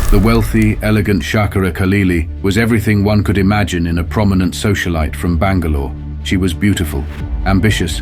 The wealthy, elegant Shakere Khaleeli was everything one could imagine in a prominent socialite from Bangalore. She was beautiful, ambitious,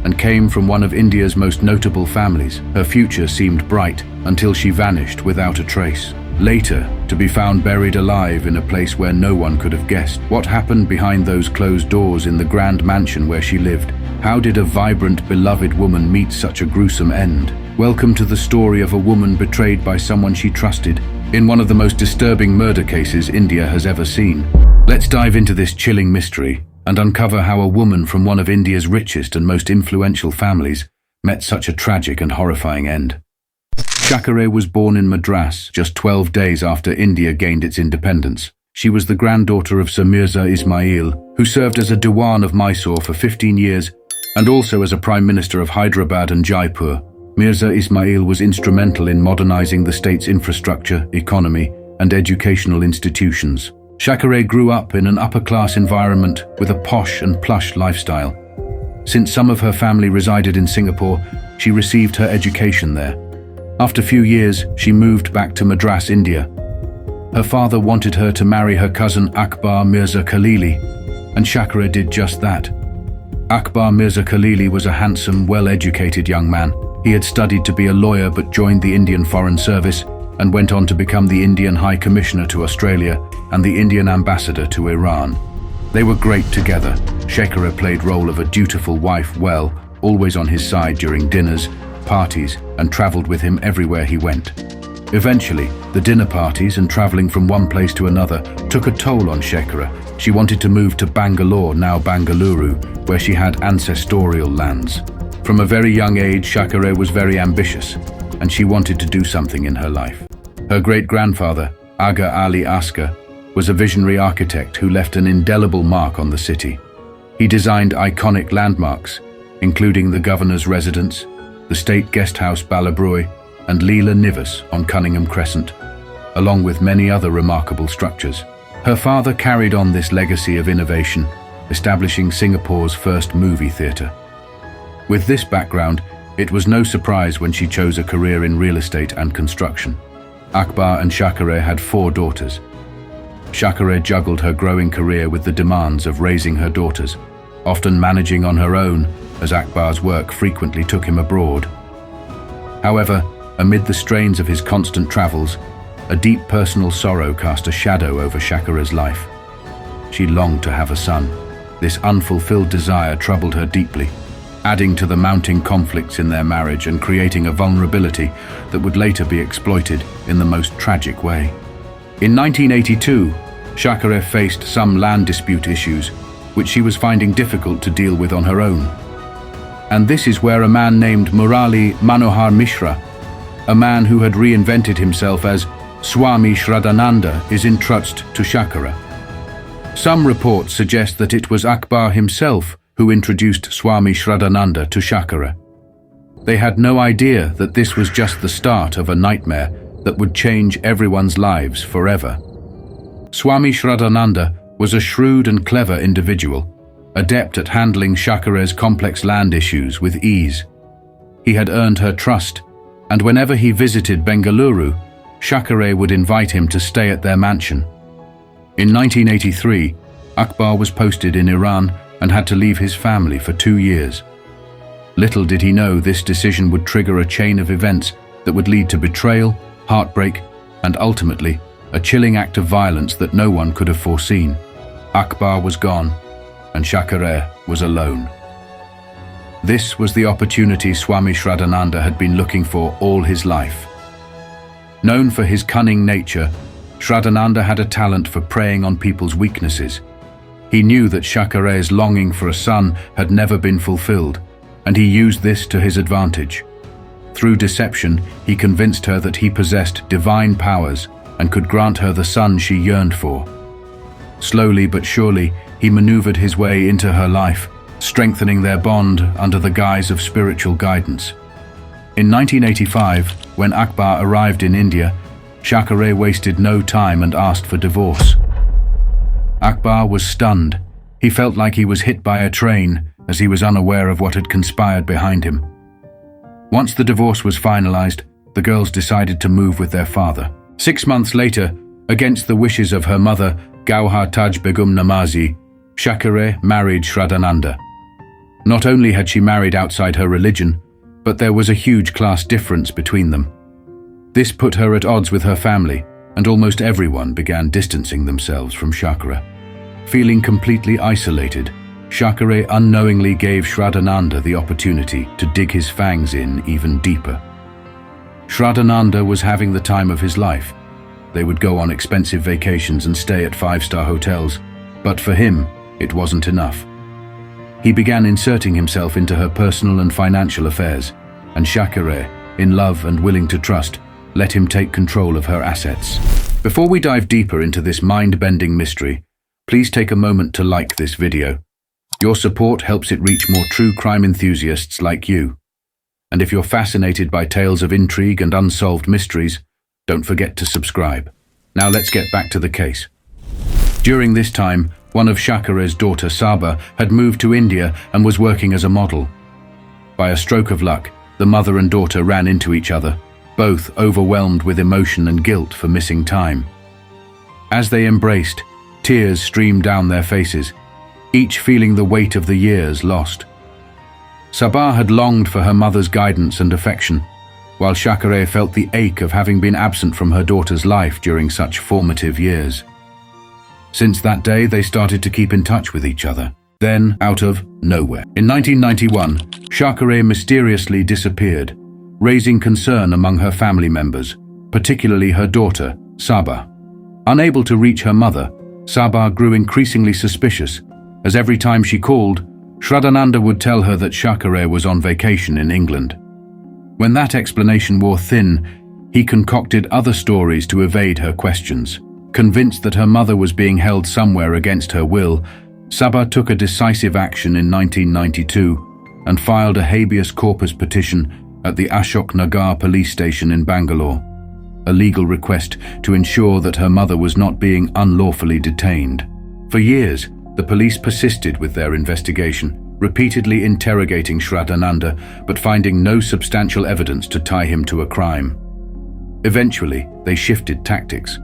and came from one of India's most notable families. Her future seemed bright until she vanished without a trace. Later, to be found buried alive in a place where no one could have guessed. What happened behind those closed doors in the grand mansion where she lived? How did a vibrant, beloved woman meet such a gruesome end? Welcome to the story of a woman betrayed by someone she trusted, in one of the most disturbing murder cases India has ever seen. Let's dive into this chilling mystery and uncover how a woman from one of India's richest and most influential families met such a tragic and horrifying end. Shakere was born in Madras just 12 days after India gained its independence. She was the granddaughter of Sir Mirza Ismail, who served as a Diwan of Mysore for 15 years and also as a Prime Minister of Hyderabad and Jaipur. Mirza Ismail was instrumental in modernizing the state's infrastructure, economy, and educational institutions. Shakere grew up in an upper-class environment with a posh and plush lifestyle. Since some of her family resided in Singapore, she received her education there. After a few years, she moved back to Madras, India. Her father wanted her to marry her cousin Akbar Mirza Khaleeli, and Shakere did just that. Akbar Mirza Khaleeli was a handsome, well-educated young man. He had studied to be a lawyer but joined the Indian Foreign Service and went on to become the Indian High Commissioner to Australia and the Indian Ambassador to Iran. They were great together. Shakere played role of a dutiful wife well, always on his side during dinners, parties, and travelled with him everywhere he went. Eventually, the dinner parties and travelling from one place to another took a toll on Shakere. She wanted to move to Bangalore, now Bengaluru, where she had ancestral lands. From a very young age, Shakere was very ambitious, and she wanted to do something in her life. Her great-grandfather, Aga Ali Askar, was a visionary architect who left an indelible mark on the city. He designed iconic landmarks, including the governor's residence, the state guest house Balabroi, and Leela Nivas on Cunningham Crescent, along with many other remarkable structures. Her father carried on this legacy of innovation, establishing Singapore's first movie theatre. With this background, it was no surprise when she chose a career in real estate and construction. Akbar and Shakere had 4 daughters. Shakere juggled her growing career with the demands of raising her daughters, often managing on her own as Akbar's work frequently took him abroad. However, amid the strains of his constant travels, a deep personal sorrow cast a shadow over Shakere's life. She longed to have a son. This unfulfilled desire troubled her deeply, adding to the mounting conflicts in their marriage and creating a vulnerability that would later be exploited in the most tragic way. In 1982, Shakere faced some land dispute issues, which she was finding difficult to deal with on her own. And this is where a man named Murali Manohar Mishra, a man who had reinvented himself as Swami Shraddhananda, is entrusted to Shakere. Some reports suggest that it was Akbar himself who introduced Swami Shraddhananda to Shakere. They had no idea that this was just the start of a nightmare that would change everyone's lives forever. Swami Shraddhananda was a shrewd and clever individual, adept at handling Shakere's complex land issues with ease. He had earned her trust, and whenever he visited Bengaluru, Shakere would invite him to stay at their mansion. In 1983, Akbar was posted in Iran and had to leave his family for 2 years. Little did he know this decision would trigger a chain of events that would lead to betrayal, heartbreak, and ultimately, a chilling act of violence that no one could have foreseen. Akbar was gone, and Shakere was alone. This was the opportunity Swami Shraddhananda had been looking for all his life. Known for his cunning nature, Shraddhananda had a talent for preying on people's weaknesses. He knew that Shakere's longing for a son had never been fulfilled, and he used this to his advantage. Through deception, he convinced her that he possessed divine powers and could grant her the son she yearned for. Slowly but surely, he maneuvered his way into her life, strengthening their bond under the guise of spiritual guidance. In 1985, when Akbar arrived in India, Shakere wasted no time and asked for divorce. Akbar was stunned. He felt like he was hit by a train, as he was unaware of what had conspired behind him. Once the divorce was finalized, the girls decided to move with their father. 6 months later, against the wishes of her mother, Gauhar Taj Begum Namazi, Shakereh married Shraddhananda. Not only had she married outside her religion, but there was a huge class difference between them. This put her at odds with her family, and almost everyone began distancing themselves from Shakereh. Feeling completely isolated, Shakereh unknowingly gave Shraddhananda the opportunity to dig his fangs in even deeper. Shraddhananda was having the time of his life. They would go on expensive vacations and stay at 5-star hotels, but for him, it wasn't enough. He began inserting himself into her personal and financial affairs, and Shakereh, in love and willing to trust, let him take control of her assets. Before we dive deeper into this mind-bending mystery, please take a moment to like this video. Your support helps it reach more true crime enthusiasts like you. And if you're fascinated by tales of intrigue and unsolved mysteries, don't forget to subscribe. Now let's get back to the case. During this time, one of Shakereh's daughter, Sabah, had moved to India and was working as a model. By a stroke of luck, the mother and daughter ran into each other, both overwhelmed with emotion and guilt for missing time. As they embraced, tears streamed down their faces, each feeling the weight of the years lost. Sabah had longed for her mother's guidance and affection, while Shakereh felt the ache of having been absent from her daughter's life during such formative years. Since that day, they started to keep in touch with each other. Then, out of nowhere, in 1991, Shakereh mysteriously disappeared, raising concern among her family members, particularly her daughter, Sabah. Unable to reach her mother, Sabah grew increasingly suspicious, as every time she called, Shraddhananda would tell her that Shakereh was on vacation in England. When that explanation wore thin, he concocted other stories to evade her questions. Convinced that her mother was being held somewhere against her will, Sabah took a decisive action in 1992 and filed a habeas corpus petition at the Ashok Nagar police station in Bangalore, a legal request to ensure that her mother was not being unlawfully detained. For years, the police persisted with their investigation, repeatedly interrogating Shraddhananda but finding no substantial evidence to tie him to a crime. Eventually, they shifted tactics,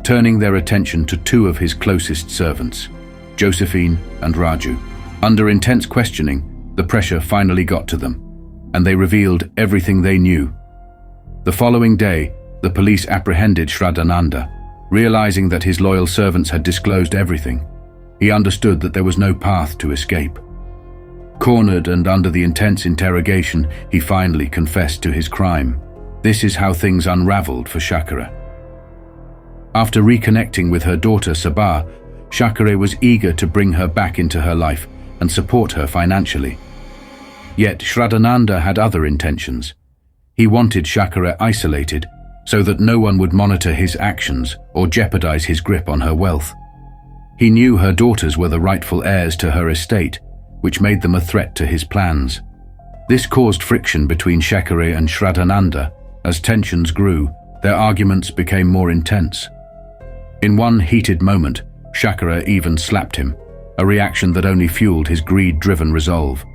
turning their attention to two of his closest servants, Josephine and Raju. Under intense questioning, the pressure finally got to them, and they revealed everything they knew. The following day, the police apprehended Shraddhananda, realizing that his loyal servants had disclosed everything. He understood that there was no path to escape. Cornered and under the intense interrogation, he finally confessed to his crime. This is how things unraveled for Shakereh. After reconnecting with her daughter Sabah, Shakereh was eager to bring her back into her life and support her financially. Yet Shraddhananda had other intentions. He wanted Shakereh isolated so that no one would monitor his actions or jeopardize his grip on her wealth. He knew her daughters were the rightful heirs to her estate, which made them a threat to his plans. This caused friction between Shakereh and Shraddhananda. As tensions grew, their arguments became more intense. In one heated moment, Shakereh even slapped him, a reaction that only fueled his greed-driven resolve.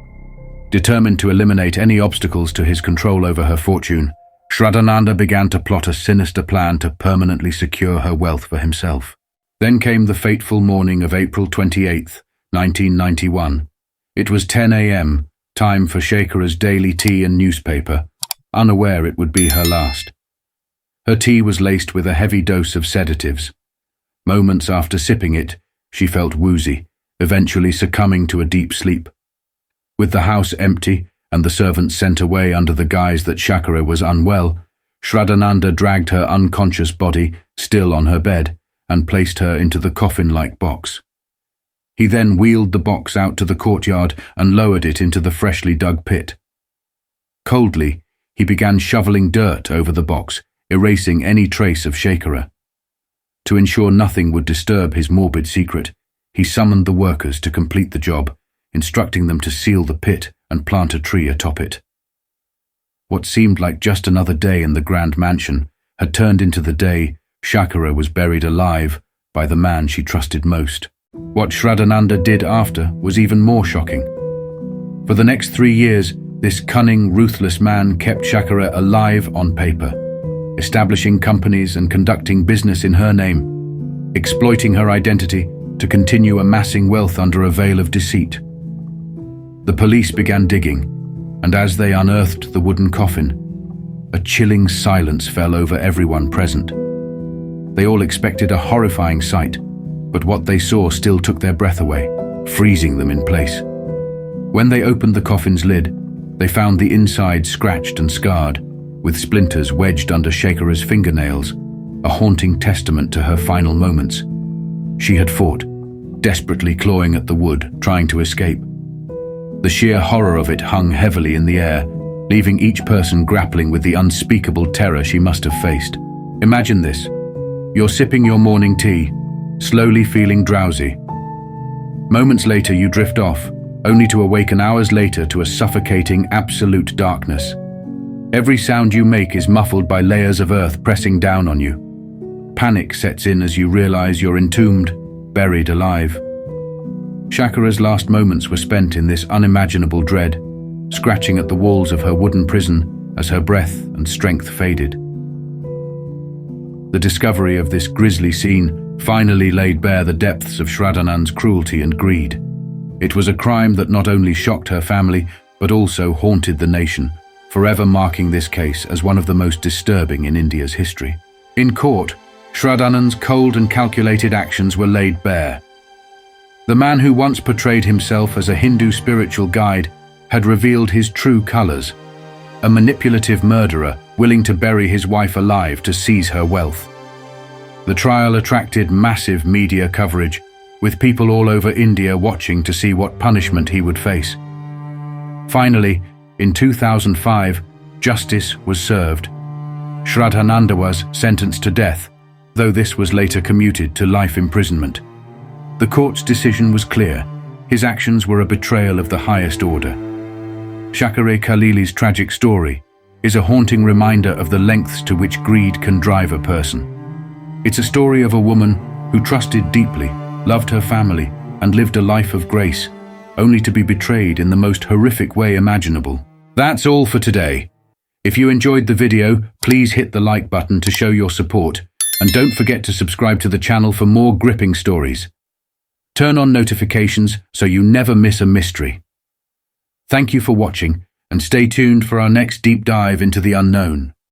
Determined to eliminate any obstacles to his control over her fortune, Shraddhananda began to plot a sinister plan to permanently secure her wealth for himself. Then came the fateful morning of April 28, 1991. It was 10 a.m., time for Shakereh's daily tea and newspaper, unaware it would be her last. Her tea was laced with a heavy dose of sedatives. Moments after sipping it, she felt woozy, eventually succumbing to a deep sleep. With the house empty and the servants sent away under the guise that Shakereh was unwell, Shraddhananda dragged her unconscious body, still on her bed, and placed her into the coffin-like box. He then wheeled the box out to the courtyard and lowered it into the freshly dug pit. Coldly, he began shoveling dirt over the box, erasing any trace of Shakereh. To ensure nothing would disturb his morbid secret, he summoned the workers to complete the job, instructing them to seal the pit and plant a tree atop it. What seemed like just another day in the grand mansion had turned into the day Shakereh was buried alive by the man she trusted most. What Shraddhananda did after was even more shocking. For the next 3 years, this cunning, ruthless man kept Shakereh alive on paper. establishing companies and conducting business in her name, exploiting her identity to continue amassing wealth under a veil of deceit. The police began digging, and as they unearthed the wooden coffin, a chilling silence fell over everyone present. They all expected a horrifying sight, but what they saw still took their breath away, freezing them in place. When they opened the coffin's lid, they found the inside scratched and scarred, with splinters wedged under Shakereh's fingernails, a haunting testament to her final moments. She had fought, desperately clawing at the wood, trying to escape. The sheer horror of it hung heavily in the air, leaving each person grappling with the unspeakable terror she must have faced. Imagine this. You're sipping your morning tea, slowly feeling drowsy. Moments later you drift off, only to awaken hours later to a suffocating absolute darkness. Every sound you make is muffled by layers of earth pressing down on you. Panic sets in as you realize you're entombed, buried alive. Shakereh's last moments were spent in this unimaginable dread, scratching at the walls of her wooden prison as her breath and strength faded. The discovery of this grisly scene finally laid bare the depths of Shraddhananda's cruelty and greed. It was a crime that not only shocked her family, but also haunted the nation, forever marking this case as one of the most disturbing in India's history. In court, Shraddhananda's cold and calculated actions were laid bare. The man who once portrayed himself as a Hindu spiritual guide had revealed his true colors, a manipulative murderer willing to bury his wife alive to seize her wealth. The trial attracted massive media coverage, with people all over India watching to see what punishment he would face. Finally, in 2005, justice was served. Shraddhananda was sentenced to death, though this was later commuted to life imprisonment. The court's decision was clear. His actions were a betrayal of the highest order. Shakere Khaleeli's tragic story is a haunting reminder of the lengths to which greed can drive a person. It's a story of a woman who trusted deeply, loved her family, and lived a life of grace, only to be betrayed in the most horrific way imaginable. That's all for today. If you enjoyed the video, please hit the like button to show your support, and don't forget to subscribe to the channel for more gripping stories. Turn on notifications so you never miss a mystery. Thank you for watching, and stay tuned for our next deep dive into the unknown.